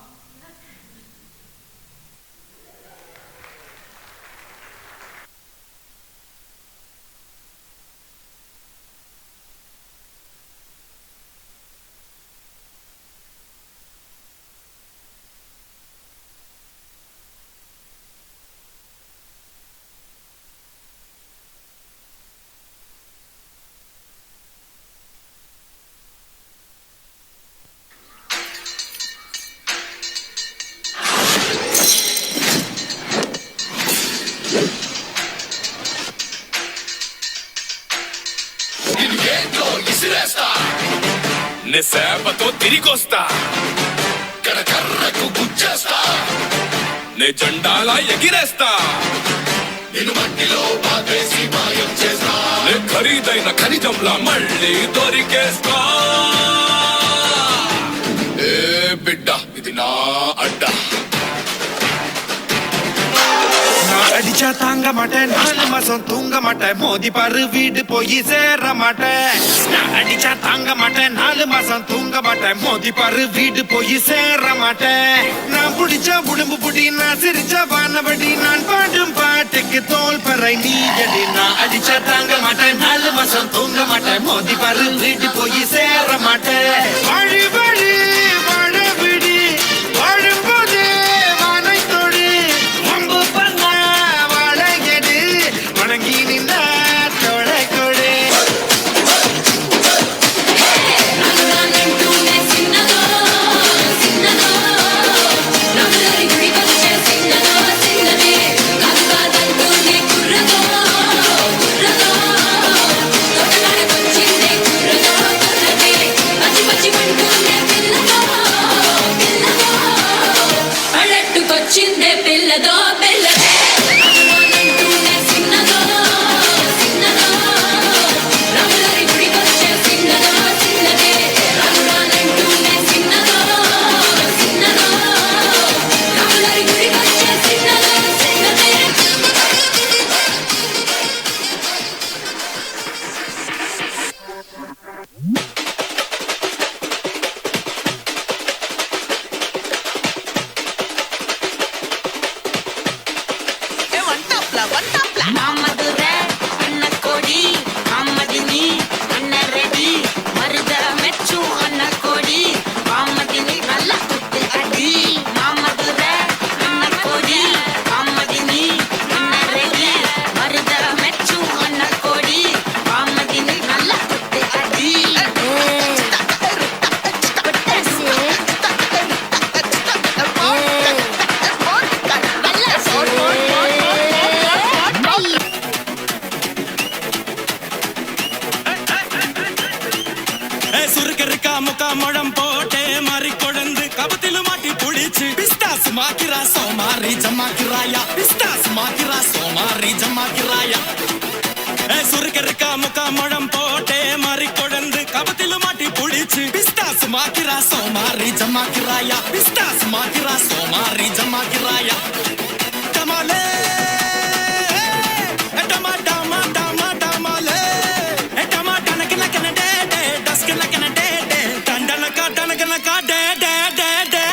내 సేపతో తిరిగొస్తా కరకర్రకు గుచ్చేస్తా నే జెండాలా ఎగిరేస్తా నిన్ను మట్టిలో పాతేసి మాయం చేస్తా నే ఖరీదైన ఖనిజంలా మళ్ళీ దొరికేస్తా ఏ బిడ్డ ఇది నా అడ్డా నా అడి அடிச்சா தாங்க மாட்டேன் 4 மாசம் தூங்க மாட்டேன் மோதி பாரு வீடு போய் சேர மாட்டேன் நான் அடிச்சா தாங்க மாட்டேன் 4 மாசம் தூங்க மாட்டேன் மோதி பாரு வீடு போய் சேர மாட்டேன் நான் புடிச்சா உடம்பு புடி நான் சிரிச்சா வானவடி நான் பாடும் பாட்டுக்கு தோல் பறை நீ அடி நான் அடிச்சா தாங்க மாட்டேன் 4 மாசம் தூங்க மாட்டேன் மோதி பாரு வீடு போய் சேர மாட்டேன் வழி வழி வாழ விடி வாழும்போது வானை தொடு வம்பு பண்ண வாழையடு வணங்கி நின்ற தோளை கொடு Chinne pillado pillade nanantunne sinnado sinnado ramulari gudi koche sinnado sinnade nanantunne sinnado sinnado ramulari gudi koche sinnado sinnade Mamadure, Anna Kodi, Mamadini, Anna Reddy, Marida Mechu, Anna Kodi, Mamadini, Nalla Kutti Adi, Mamadure, Anna Kodi, Mamadini, Anna Reddy, Marida Mechu, Anna Kodi, Mamadini, Nalla Kutti Adi. சுருக்கருக்கா முக்கா முழம் போட்டே மாறி கொழுந்து கபத்தில மாட்டி புடிச்சு pistas மாக்கிரா சோமாரி ஜமாக்கிராயா pistas மாக்கிரா சோமாரி ஜமாக்கிராயா சுருக்கருக்கா முக்கா முழம் போட்டே மாறி கொழுந்து கபத்தில மாட்டி புடிச்சு பிஸ்தாஸ் மாக்கிரா சோமாரி ஜமாக்கிராயா பிஸ்தாஸ் மாக்கிரா சோமாரி ஜமாக்கிராயா கமாலே டமா டமா டமா டமாலே டமா டனக்கு நக்கன டே டே டஸ்க்கு நக்கன டே டே டண்டனக்கா டனக்கனக்கா டே டே டே டே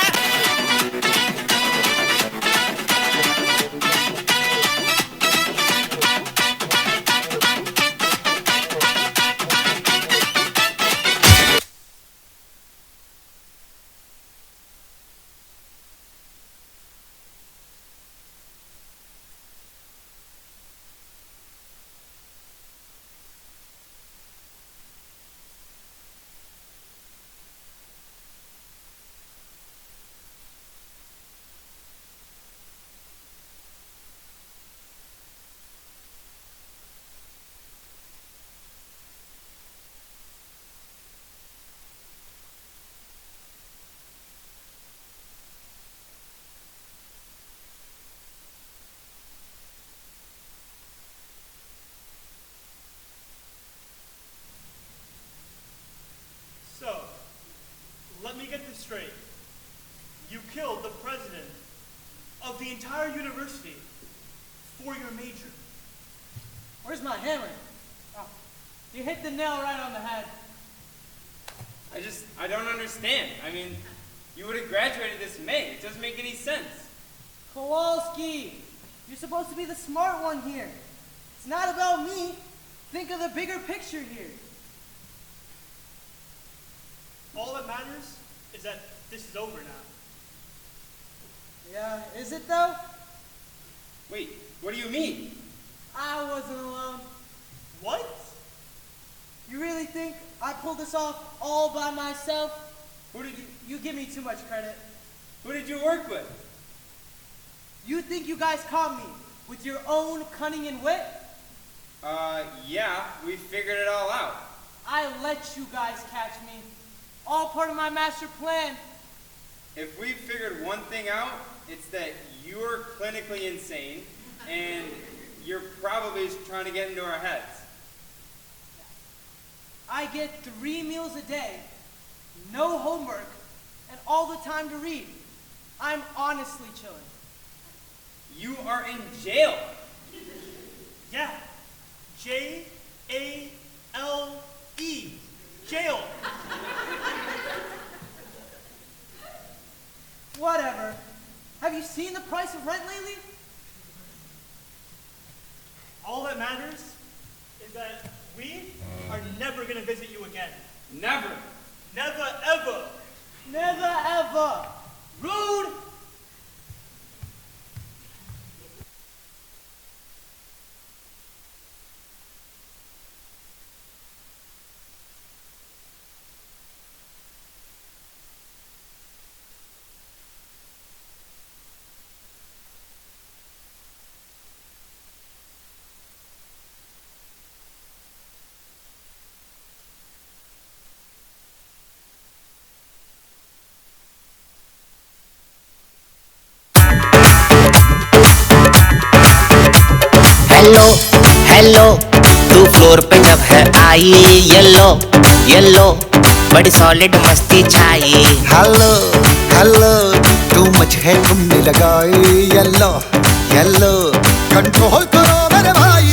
So, let me get this straight. You killed the president of the entire university for your major. Where's my hammer? Oh, you hit the nail right on the head. I don't understand. I mean, you would have graduated this May. It doesn't make any sense. Kowalski, you're supposed to be the smart one here. It's not about me. Think of the bigger picture here. All that matters is that this is over now. Yeah, is it though? Wait, what do you mean? I wasn't alone. What? You really think I pulled this off all by myself? Who did you... You give me too much credit. Who did you work with? You think you guys caught me with your own cunning and wit? Yeah, we figured it all out. I let you guys catch me. All part of my master plan. If we figured one thing out, it's that you're clinically insane and you're probably trying to get into our heads. I get 3 meals a day, no homework, and all the time to read. I'm honestly chilling. You are in jail. Yeah. J-A-L-E. Jail. Whatever. Have you seen the price of rent lately? All that matters is that we are never going to visit you again. Never. Never, ever. Never ever. Rude. Hello hello तू floor पे जब है आई yellow yellow बड़ी solid मस्ती छाई hello hello तू much है तुमने लगाई येलो येलो कंट्रोल करो मेरे भाई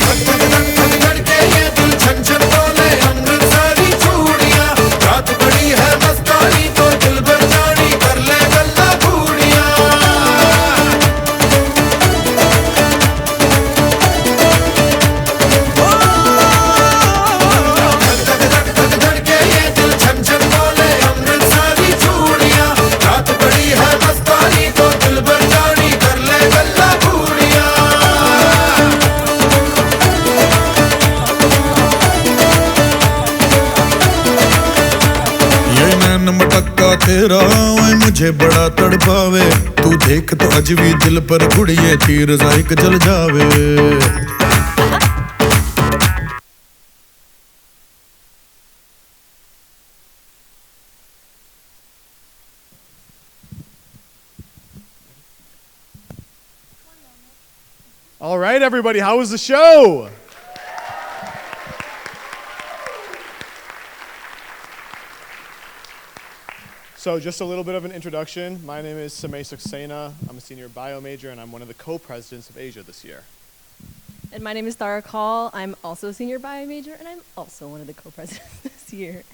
धक धक धक धक धड़के ये दिल छन छन बोले अमृतसरी चूड़ियां रात बड़ी है मस्तानी तो दिल भर जानी कर ले गल्ला घूड़ियां तेरा ओए मुझे बड़ा तड़पावे तू देख तो अज भी दिल पर गुड़िए तीर जाइक जल जावे All right, everybody, how was the show? So just a little bit of an introduction. My name is Samay Saxena. I'm a senior bio major, and I'm one of the co-presidents of Asia this year. And my name is Tara Call. I'm also a senior bio major, and I'm also one of the co-presidents this year.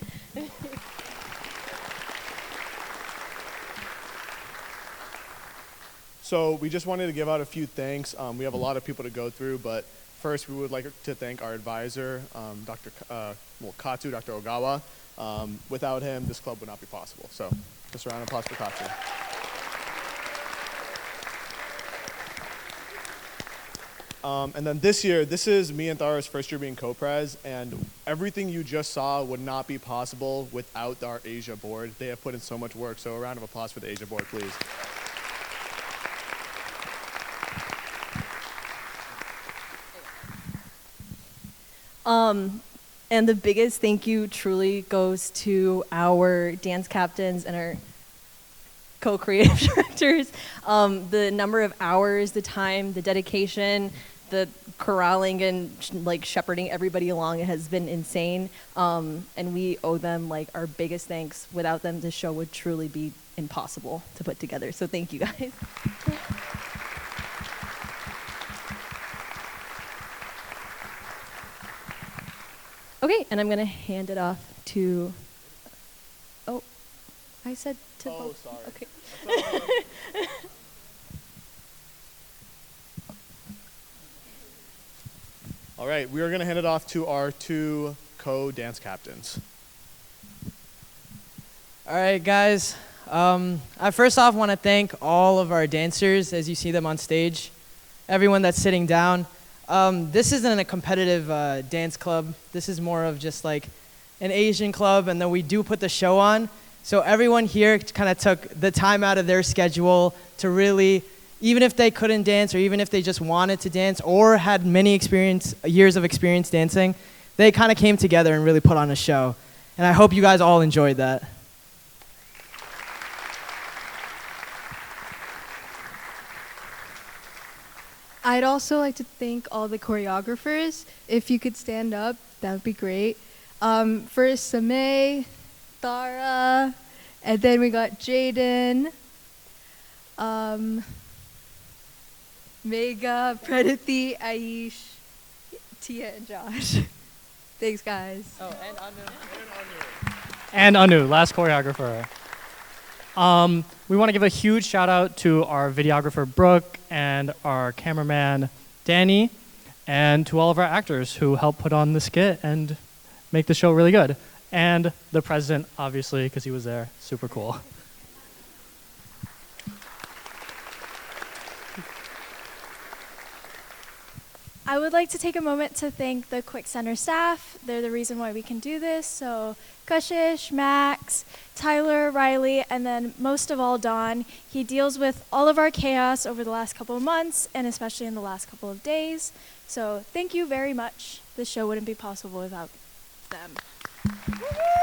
So we just wanted to give out a few thanks. We have a lot of people to go through, but first we would like to thank our advisor, Dr. Katsu, Dr. Ogawa. Without him, this club would not be possible. So just a round of applause for Katsu. And then this year, this is me and Thara's first year being co-pres, and everything you just saw would not be possible without our Asia board. They have put in so much work, so a round of applause for the Asia board, please. And the biggest thank you truly goes to our dance captains and our co-creative directors. The number of hours, the time, the dedication, the corralling and like shepherding everybody along has been insane. And we owe them like our biggest thanks. Without them, this show would truly be impossible to put together. So thank you guys. Okay, and I'm going to hand it off to, oh, I said to Oh, both. sorry. Okay. All right, we are going to hand it off to our two co-dance captains. All right, guys. I first off want to thank all of our dancers as you see them on stage, everyone that's sitting down. This isn't a competitive dance club. This is more of just like an Asian club, and then we do put the show on. So everyone here kind of took the time out of their schedule to really, even if they couldn't dance or even if they just wanted to dance or had many years of experience dancing, they kind of came together and really put on a show. And I hope you guys all enjoyed that. I'd also like to thank all the choreographers. If you could stand up, that would be great. First, Samay, Thara, and then we got Jaden, Mega, Praditi, Aish, Tia and Josh. Thanks, guys. Oh, and And Anu, last choreographer. We want to give a huge shout out to our videographer Brooke and our cameraman Danny, and to all of our actors who helped put on the skit and make the show really good. And the president, obviously, because he was there. Super cool. I would like to take a moment to thank the Quick Center staff. They're the reason why we can do this. So Kushish, Max, Tyler, Riley, and then most of all, Don. He deals with all of our chaos over the last couple of months, and especially in the last couple of days. So thank you very much. This show wouldn't be possible without them. Woo-hoo!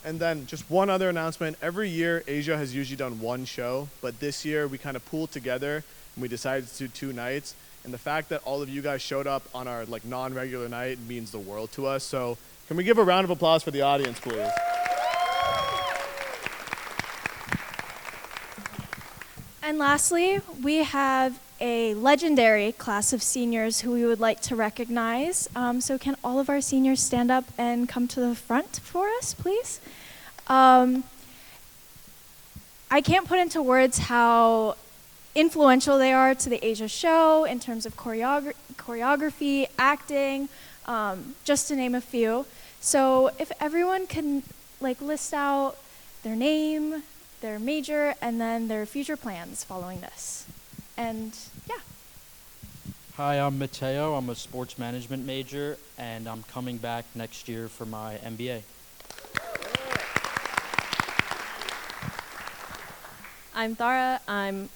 And then just one other announcement. Every year, Asia has usually done one show, but this year we kind of pooled together and we decided to do 2 nights. And the fact that all of you guys showed up on our non-regular night means the world to us. So can we give a round of applause for the audience, please? And lastly, we have a legendary class of seniors who we would like to recognize. So can all of our seniors stand up and come to the front for us, please? I can't put into words how influential they are to the Asia show in terms of choreography, acting, just to name a few. So if everyone can list out their name, their major, and then their future plans following this. And yeah. Hi, I'm Mateo. I'm a sports management major, and I'm coming back next year for my MBA. I'm Thara. I'm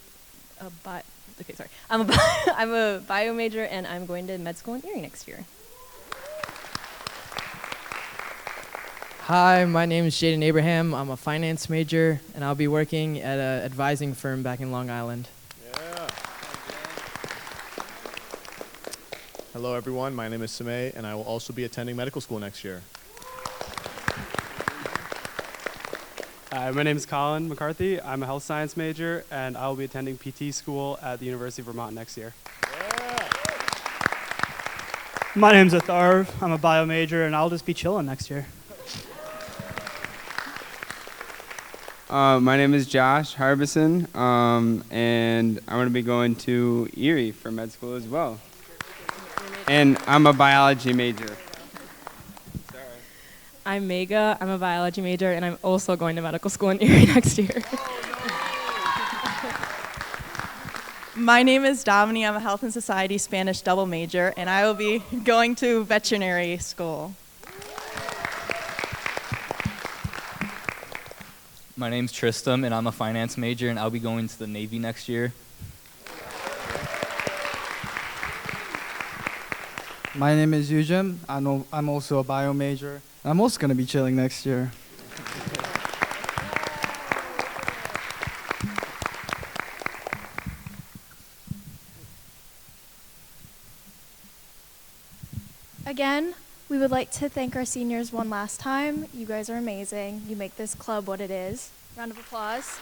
a bio major, and I'm going to med school in Erie next year. Hi, my name is Jaden Abraham. I'm a finance major, and I'll be working at an advising firm back in Long Island. Yeah. Hello, everyone. My name is Samay, and I will also be attending medical school next year. Hi, my name is Colin McCarthy. I'm a health science major, and I will be attending PT school at the University of Vermont next year. My name's Atharv. I'm a bio major, and I'll just be chilling next year. My name is Josh Harbison, and I'm going to be going to Erie for med school as well. And I'm a biology major. I'm Mega. I'm a biology major, and I'm also going to medical school in Erie next year. My name is Domini. I'm a health and society Spanish double major, and I will be going to veterinary school. My name's Tristam, and I'm a finance major, and I'll be going to the Navy next year. My name is Yujim. I'm also a bio major. I'm also going to be chilling next year. Again, we would like to thank our seniors one last time. You guys are amazing. You make this club what it is. Round of applause.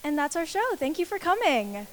And that's our show. Thank you for coming.